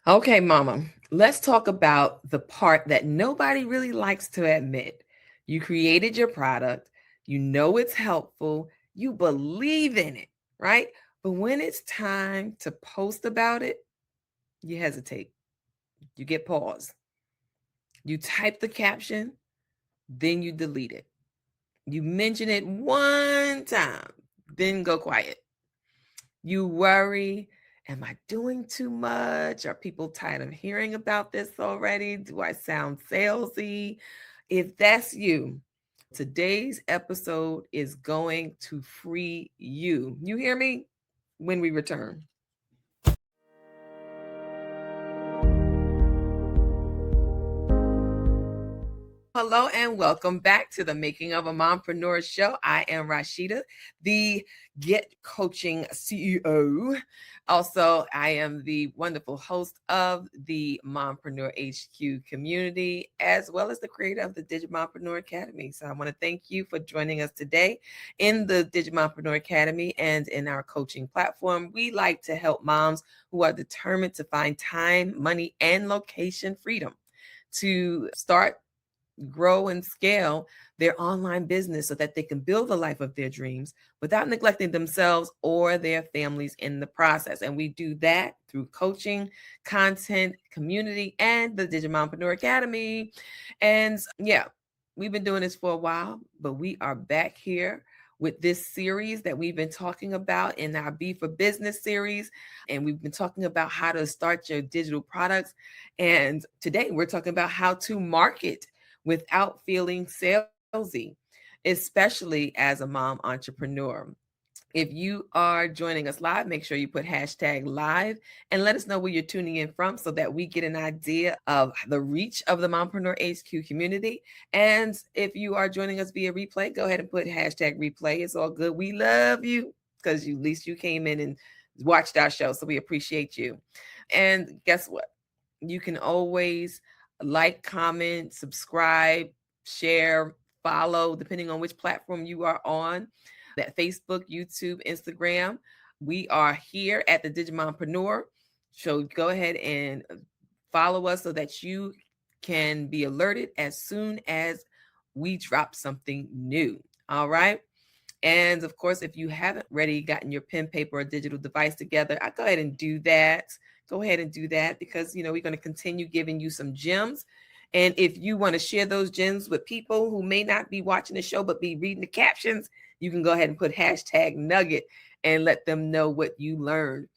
Okay, mama, let's talk about the part that nobody really likes to admit. You created your product, you know it's helpful, you believe in it, right? But when it's time to post about it, you hesitate. You get pause. You type the caption, then you delete it. You mention it one time, then go quiet. You worry, am I doing too much? Are people tired of hearing about this already? Do I sound salesy? If that's you, today's episode is going to free you. You hear me? When we return. Hello and welcome back to the Making of a Mompreneur Show. I am Rasheeda, the Get Coaching CEO. Also, I am the wonderful host of the Mompreneur HQ community, as well as the creator of the Mompreneur Academy. So I want to thank you for joining us today in the Mompreneur Academy and in our coaching platform. We like to help moms who are determined to find time, money, and location freedom to start, grow, and scale their online business so that they can build the life of their dreams without neglecting themselves or their families in the process. And we do that through coaching, content, community, and the Mompreneur Academy. And yeah, we've been doing this for a while, but we are back here with this series that we've been talking about in our Be for Business series. And we've been talking about how to start your digital products. And today we're talking about how to market without feeling salesy, especially as a mom entrepreneur. If you are joining us live, make sure you put hashtag live and let us know where you're tuning in from so that we get an idea of the reach of the Mompreneur HQ community. And if you are joining us via replay, go ahead and put hashtag replay. It's all good. We love you because at least you came in and watched our show. So we appreciate you. And guess what? You can always like, comment, subscribe, share, follow, depending on which platform you are on. That Facebook, YouTube, Instagram. We are here at the Digimompreneur. So go ahead and follow us so that you can be alerted as soon as we drop something new. All right. And of course, if you haven't already gotten your pen, paper, or digital device together, I go ahead and do that. Go ahead and do that because, we're going to continue giving you some gems. And if you want to share those gems with people who may not be watching the show but be reading the captions, you can go ahead and put hashtag nugget and let them know what you learned.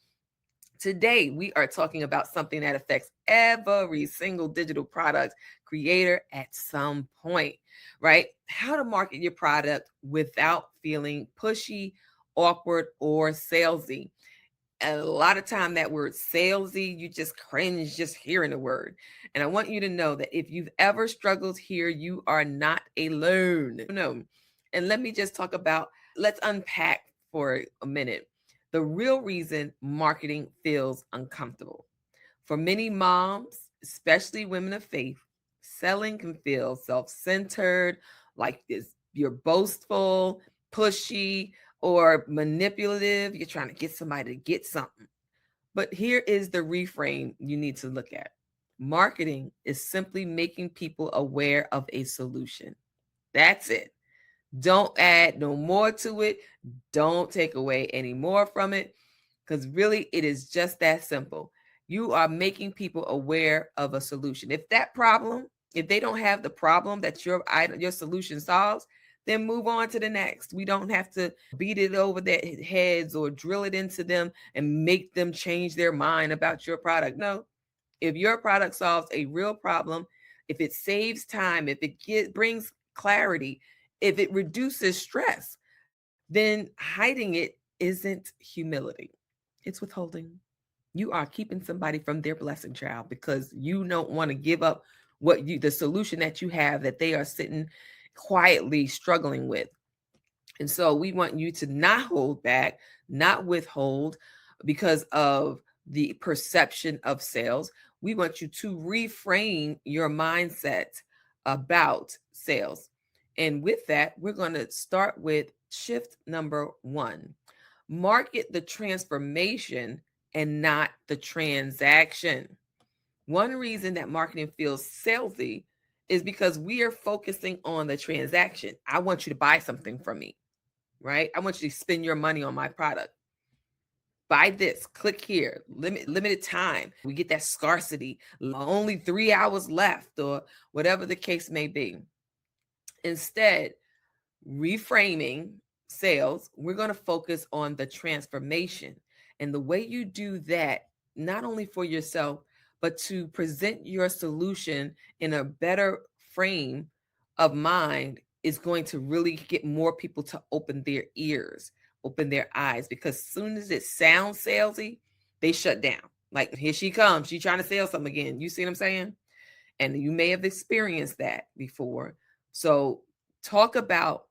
Today, we are talking about something that affects every single digital product creator at some point, right? How to market your product without feeling pushy, awkward, or salesy. And a lot of time that word salesy, you just cringe just hearing the word. And I want you to know that if you've ever struggled here, you are not alone. No. And let me just talk about, let's unpack for a minute the real reason marketing feels uncomfortable. For many moms, especially women of faith, selling can feel self-centered, like this you're boastful, pushy, or manipulative. You're trying to get somebody to get something. But here is the reframe you need to look at. Marketing is simply making people aware of a solution. That's it. Don't add no more to it. Don't take away any more from it because really it is just that simple. You are making people aware of a solution. If they don't have the problem that your solution solves, then move on to the next. We don't have to beat it over their heads or drill it into them and make them change their mind about your product. No, if your product solves a real problem, if it saves time, if it brings clarity, if it reduces stress, then hiding it isn't humility. It's withholding. You are keeping somebody from their blessing, child, because you don't want to give up the solution that you have that they are sitting quietly struggling with. And so we want you to not hold back, not withhold because of the perception of sales. We want you to reframe your mindset about sales. And with that, we're going to start with shift number 1. Market the transformation and not the transaction. One reason that marketing feels salesy is because we are focusing on the transaction. I want you to buy something from me, right? I want you to spend your money on my product. Buy this, click here, limited time. We get that scarcity, only 3 hours left, or whatever the case may be. Instead, reframing sales, we're going to focus on the transformation. And the way you do that, not only for yourself, but to present your solution in a better frame of mind, is going to really get more people to open their ears, open their eyes, because as soon as it sounds salesy, they shut down. Like, here she comes, she's trying to sell something again. You see what I'm saying? And you may have experienced that before. So talk about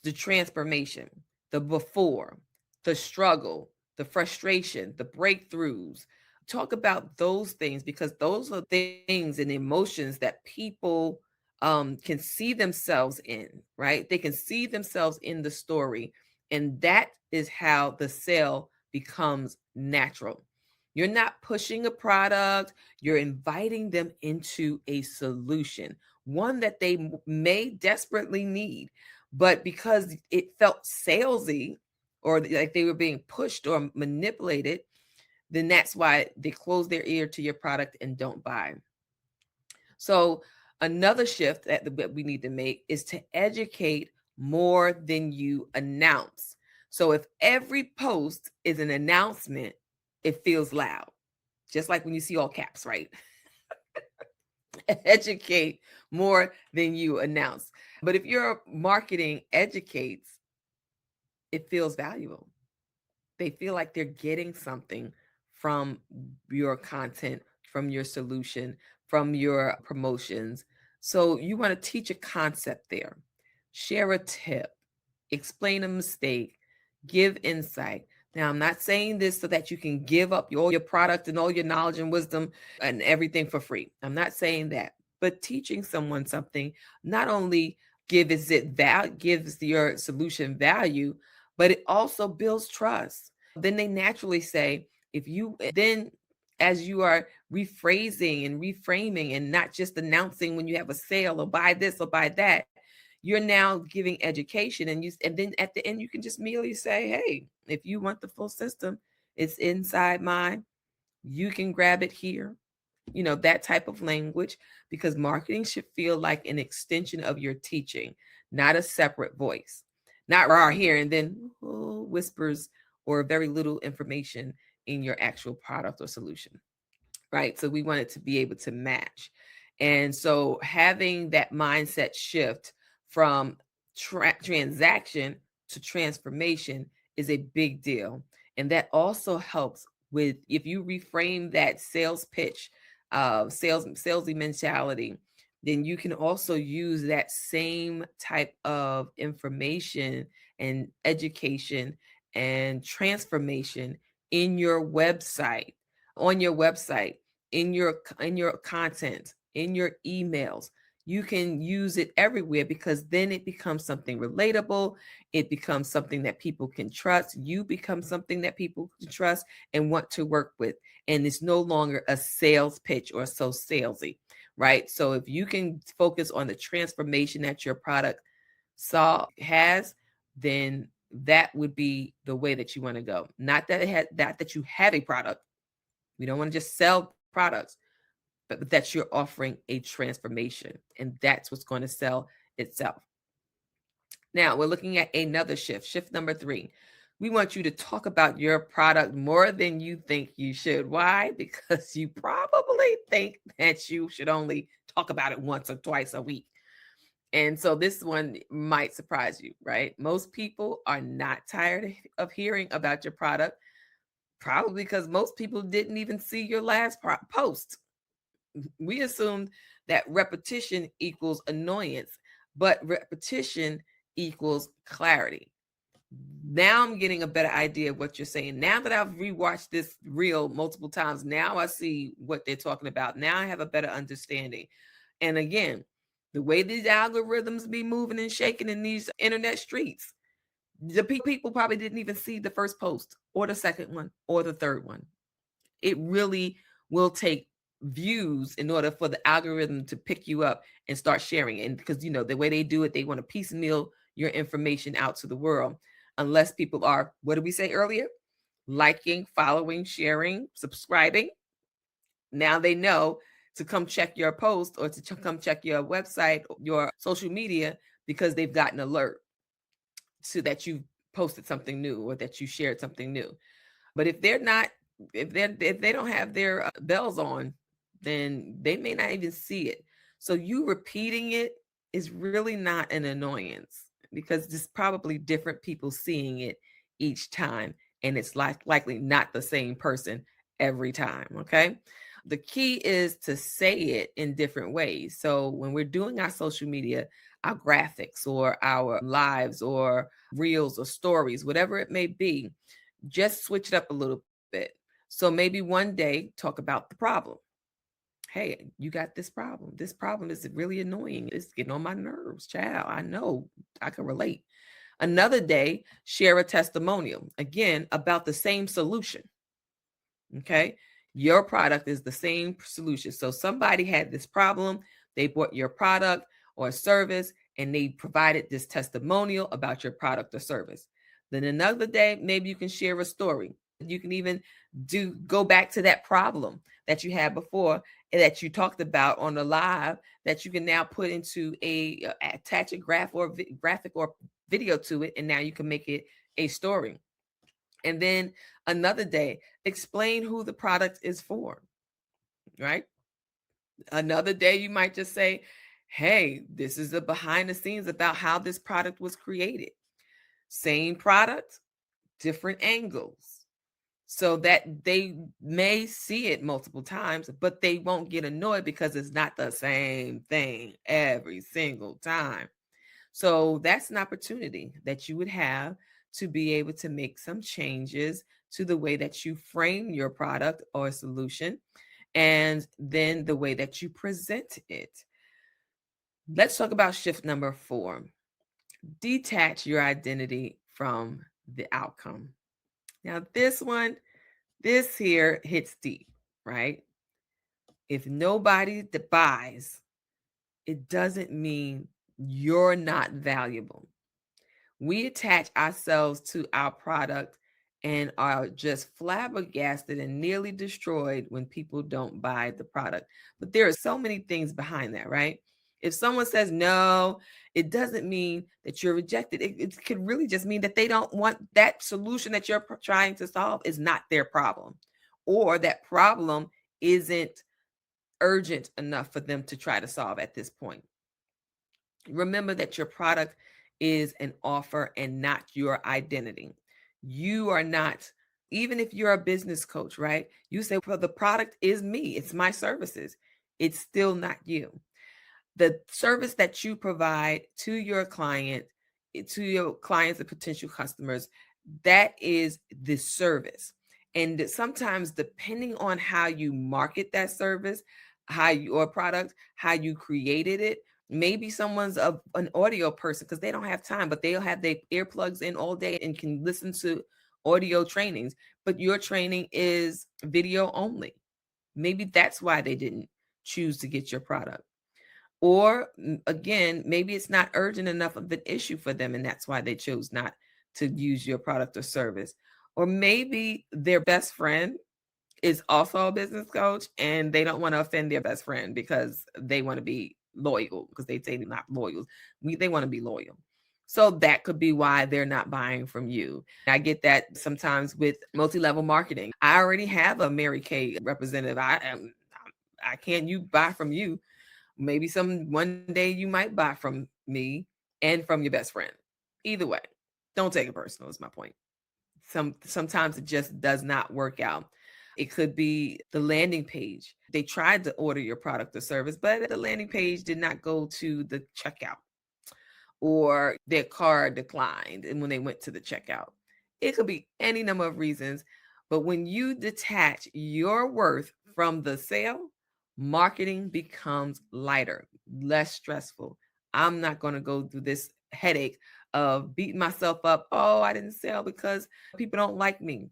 the transformation, the before, the struggle, the frustration, the breakthroughs. Talk about those things, because those are things and emotions that people can see themselves in, right? They can see themselves in the story. And that is how the sale becomes natural. You're not pushing a product, you're inviting them into a solution, one that they may desperately need. But because it felt salesy, or like they were being pushed or manipulated, then that's why they close their ear to your product and don't buy. So another shift that we need to make is to educate more than you announce. So if every post is an announcement, it feels loud. Just like when you see all caps, right? Educate more than you announce. But if your marketing educates, it feels valuable. They feel like they're getting something from your content, from your solution, from your promotions. So you want to teach a concept there, share a tip, explain a mistake, give insight. Now, I'm not saying this so that you can give up all your product and all your knowledge and wisdom and everything for free. I'm not saying that. But teaching someone something not only gives your solution value, but it also builds trust. Then they naturally say, if you then as you are rephrasing and reframing and not just announcing when you have a sale or buy this or buy that, you're now giving education, and then at the end you can just merely say, hey, if you want the full system, it's inside mine, you can grab it here. That type of language, because marketing should feel like an extension of your teaching, not a separate voice, not raw here and then whispers or very little information in your actual product or solution, right? So we want it to be able to match. And so having that mindset shift from transaction to transformation is a big deal. And that also helps with, if you reframe that sales pitch, salesy mentality, then you can also use that same type of information and education and transformation in your website, on your website, in your content, in your emails. You can use it everywhere, because then it becomes something relatable. It becomes something that people can trust. You become something that people can trust and want to work with. And it's no longer a sales pitch or so salesy, right? So if you can focus on the transformation that your product has, then that would be the way that you want to go. Not that you have a product. We don't want to just sell products, but that you're offering a transformation, and that's what's going to sell itself. Now we're looking at another shift. Shift number 3. We want you to talk about your product more than you think you should. Why? Because you probably think that you should only talk about it once or twice a week. And so this one might surprise you, right? Most people are not tired of hearing about your product, probably because most people didn't even see your last post. We assumed that repetition equals annoyance, but repetition equals clarity. Now I'm getting a better idea of what you're saying. Now that I've rewatched this reel multiple times, now I see what they're talking about. Now I have a better understanding. And again, the way these algorithms be moving and shaking in these internet streets, the people probably didn't even see the first post or the second one or the third one. It really will take views in order for the algorithm to pick you up and start sharing it. And because, the way they do it, they want to piecemeal your information out to the world. Unless people are, what did we say earlier? Liking, following, sharing, subscribing. Now they know to come check your post or to come check your website, your social media, because they've gotten alert so that you posted something new or that you shared something new. But if they're not, if they don't have their bells on, then they may not even see it. So you repeating it is really not an annoyance because there's probably different people seeing it each time, and it's likely not the same person every time. Okay. The key is to say it in different ways. So when we're doing our social media, our graphics or our lives or reels or stories, whatever it may be, just switch it up a little bit. So maybe one day talk about the problem. Hey, you got this problem. This problem is really annoying. It's getting on my nerves, child. I know I can relate. Another day, share a testimonial, again, about the same solution. Okay. Your product is the same solution. So somebody had this problem, they bought your product or service, and they provided this testimonial about your product or service. Then another day, maybe you can share a story. You can even go back to that problem that you had before and that you talked about on the live that you can now put into attach a graphic or video to it, and now you can make it a story. And then another day, explain who the product is for, right? Another day, you might just say, hey, this is the behind the scenes about how this product was created. Same product, different angles. So that they may see it multiple times, but they won't get annoyed because it's not the same thing every single time. So that's an opportunity that you would have to be able to make some changes to the way that you frame your product or solution, and then the way that you present it. Let's talk about shift number 4. Detach your identity from the outcome. Now, this here hits deep, right? If nobody buys, it doesn't mean you're not valuable. We attach ourselves to our product and are just flabbergasted and nearly destroyed when people don't buy the product. But there are so many things behind that, right? If someone says no, it doesn't mean that you're rejected. It could really just mean that they don't want that solution that you're trying to solve is not their problem, or that problem isn't urgent enough for them to try to solve at this point. Remember that your product is an offer and not your identity. You are not, even if you're a business coach, right? You say, well, the product is me, it's my services. It's still not you. The service that you provide to your client, to your clients and potential customers, that is the service. And sometimes, depending on how you market that service, how your product, how you created it, maybe someone's an audio person because they don't have time, but they'll have their earplugs in all day and can listen to audio trainings. But your training is video only. Maybe that's why they didn't choose to get your product. Or again, maybe it's not urgent enough of an issue for them, and that's why they chose not to use your product or service. Or maybe their best friend is also a business coach and they don't want to offend their best friend because they want to be loyal, because they say they're not loyal. They want to be loyal. So that could be why they're not buying from you. I get that sometimes with multi-level marketing. I already have a Mary Kay representative. I can't you buy from you. Maybe one day you might buy from me and from your best friend. Either way, don't take it personal is my point. Sometimes it just does not work out. It could be the landing page. They tried to order your product or service, but the landing page did not go to the checkout, or their card declined and when they went to the checkout. It could be any number of reasons. But when you detach your worth from the sale, marketing becomes lighter, less stressful. I'm not going to go through this headache of beating myself up. Oh, I didn't sell because people don't like me.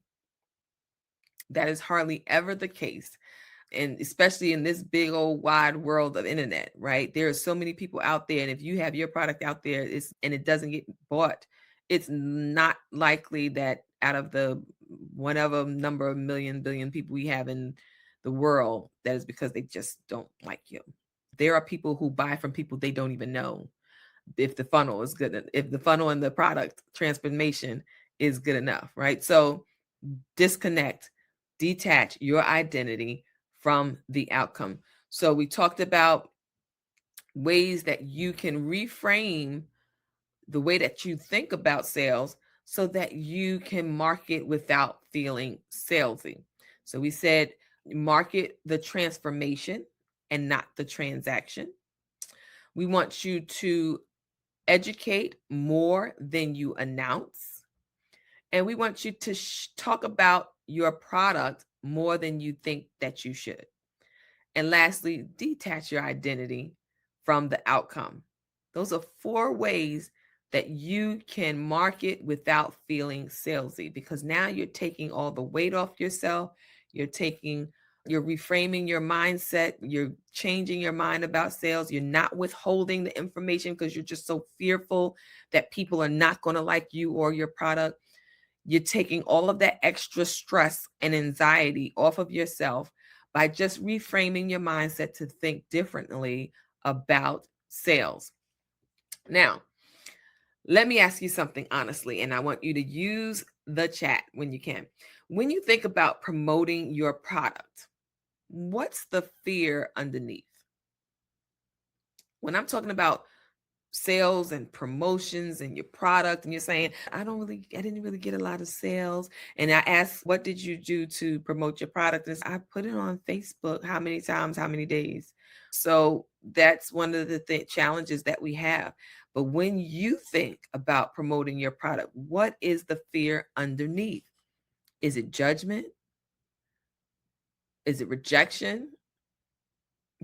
That is hardly ever the case. And especially in this big old wide world of internet, right? There are so many people out there. And if you have your product out there and it doesn't get bought, it's not likely that out of the whatever number of billion people we have in the world, that is because they just don't like you. There are people who buy from people they don't even know if the funnel is good, if the funnel and the product transformation is good enough, right? So disconnect, detach your identity from the outcome. So we talked about ways that you can reframe the way that you think about sales so that you can market without feeling salesy. So we said market the transformation and not the transaction. We want you to educate more than you announce. And we want you to talk about your product more than you think that you should. And lastly, detach your identity from the outcome. Those are 4 ways that you can market without feeling salesy, because now you're taking all the weight off yourself. You're reframing your mindset. You're changing your mind about sales. You're not withholding the information because you're just so fearful that people are not going to like you or your product. You're taking all of that extra stress and anxiety off of yourself by just reframing your mindset to think differently about sales. Now, let me ask you something honestly, and I want you to use the chat when you can. When you think about promoting your product, what's the fear underneath? When I'm talking about sales and promotions and your product, and you're saying, I didn't really get a lot of sales. And I asked, what did you do to promote your product? And I put it on Facebook. How many times, how many days? So that's one of the challenges that we have. But when you think about promoting your product, what is the fear underneath? Is it judgment? Is it rejection?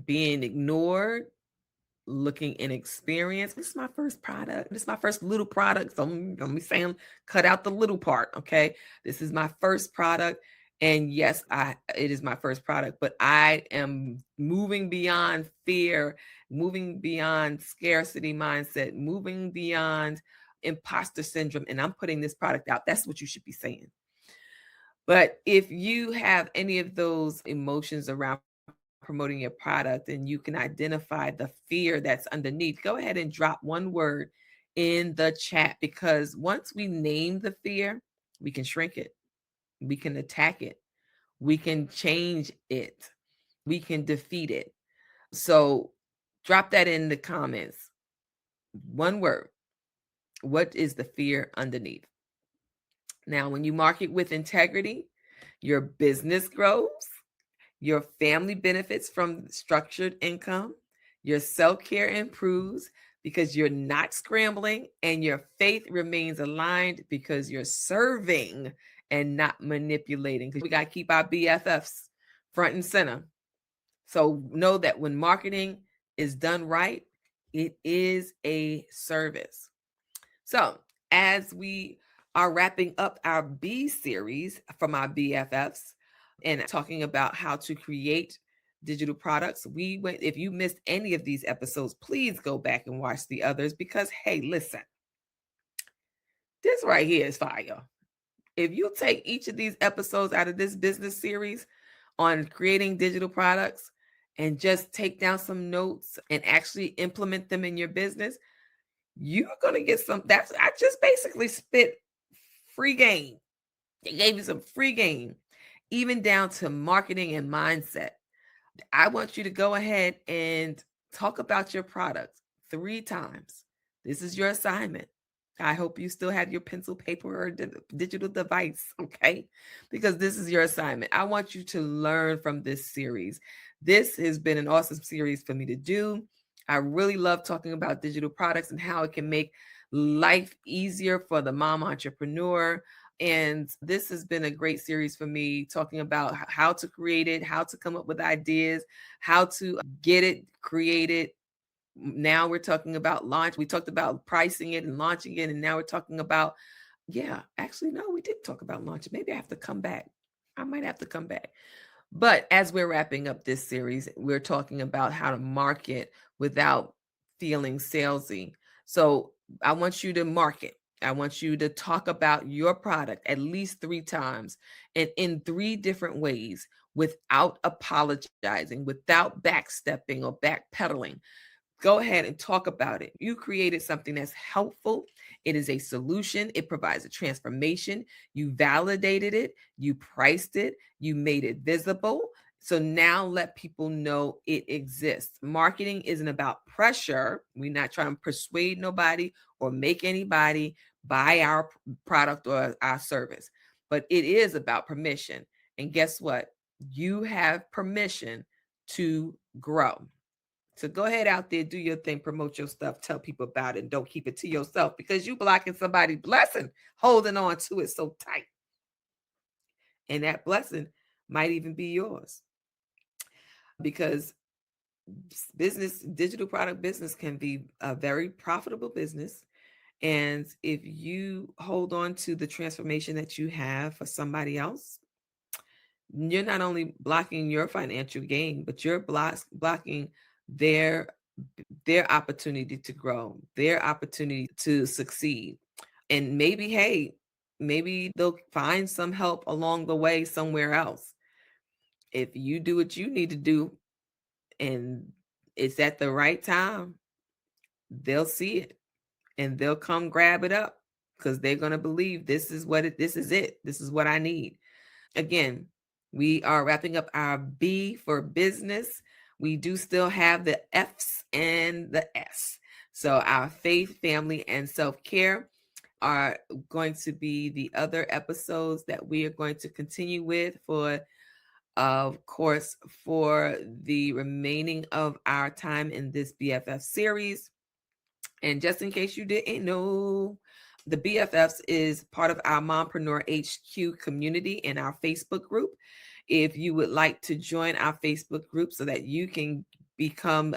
Being ignored? Looking inexperienced? This is my first product. This is my first little product. So let me say, cut out the little part. Okay. This is my first product. And yes, it is my first product, but I am moving beyond fear, moving beyond scarcity mindset, moving beyond imposter syndrome. And I'm putting this product out. That's what you should be saying. But if you have any of those emotions around promoting your product and you can identify the fear that's underneath, go ahead and drop one word in the chat, because once we name the fear, we can shrink it, we can attack it, we can change it, we can defeat it. So drop that in the comments. One word. What is the fear underneath? Now, when you market with integrity, your business grows. Your family benefits from structured income. Your self-care improves because you're not scrambling, and your faith remains aligned because you're serving and not manipulating. Because we got to keep our BFFs front and center. So know that when marketing is done right, it is a service. So as we are wrapping up our B series from our BFFs, and talking about how to create digital products, if you missed any of these episodes, please go back and watch the others, because hey, listen, this right here is fire. If you take each of these episodes out of this business series on creating digital products and just take down some notes and actually implement them in your business, you're going to get I just basically spit free game. They gave you some free game, even down to marketing and mindset. I want you to go ahead and talk about your product 3 times. This is your assignment. I hope you still have your pencil, paper, or digital device, okay? Because this is your assignment. I want you to learn from this series. This has been an awesome series for me to do. I really love talking about digital products and how it can make life easier for the mom entrepreneur. And this has been a great series for me, talking about how to create it, how to come up with ideas, how to get it created. Now we're talking about launch. We talked about pricing it and launching it. And now we're talking about, no, we did talk about launching. Maybe I have to come back. I might have to come back. But as we're wrapping up this series, we're talking about how to market without feeling salesy. So I want you to market. I want you to talk about your product at least 3 times and in 3 different ways without apologizing, without backstepping or backpedaling. Go ahead and talk about it. You created something that's helpful. It is a solution. It provides a transformation. You validated it. You priced it. You made it visible. So now let people know it exists. Marketing isn't about pressure. We're not trying to persuade nobody or make anybody buy our product or our service, but it is about permission. And guess what? You have permission to grow. So go ahead out there, do your thing, promote your stuff, tell people about it, and don't keep it to yourself because you blocking somebody's blessing, holding on to it so tight. And that blessing might even be yours. Because business, digital product business can be a very profitable business. And if you hold on to the transformation that you have for somebody else, you're not only blocking your financial gain, but you're blocking their opportunity to grow, their opportunity to succeed. And maybe, hey, maybe they'll find some help along the way somewhere else. If you do what you need to do and it's at the right time, they'll see it and they'll come grab it up because they're going to believe this is this is it. This is what I need. Again, we are wrapping up our B for business. We do still have the F's and the S. So our faith, family, and self-care are going to be the other episodes that we are going to continue with for, of course, for the remaining of our time in this BFF series. And just in case you didn't know, the BFFs is part of our Mompreneur HQ community in our Facebook group. If you would like to join our Facebook group so that you can become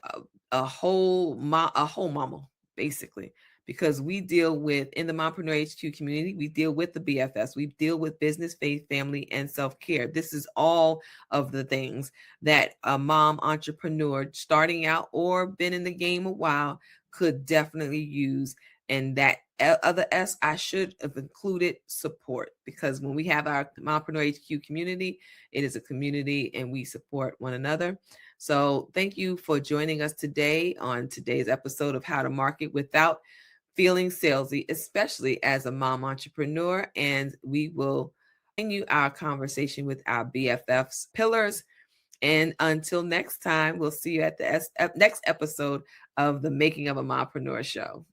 a whole mama, basically, because we deal with, in the Mompreneur HQ community, we deal with the BFFs. We deal with business, faith, family, and self-care. This is all of the things that a mom entrepreneur starting out or been in the game a while could definitely use. And that other S, I should have included support, because when we have our Mompreneur HQ community, it is a community and we support one another. So thank you for joining us today on today's episode of How to Market Without Feeling Salesy, especially as a mom entrepreneur. And we will continue our conversation with our BFFs pillars. And until next time, we'll see you at the next episode of the Making of a Mompreneur Show.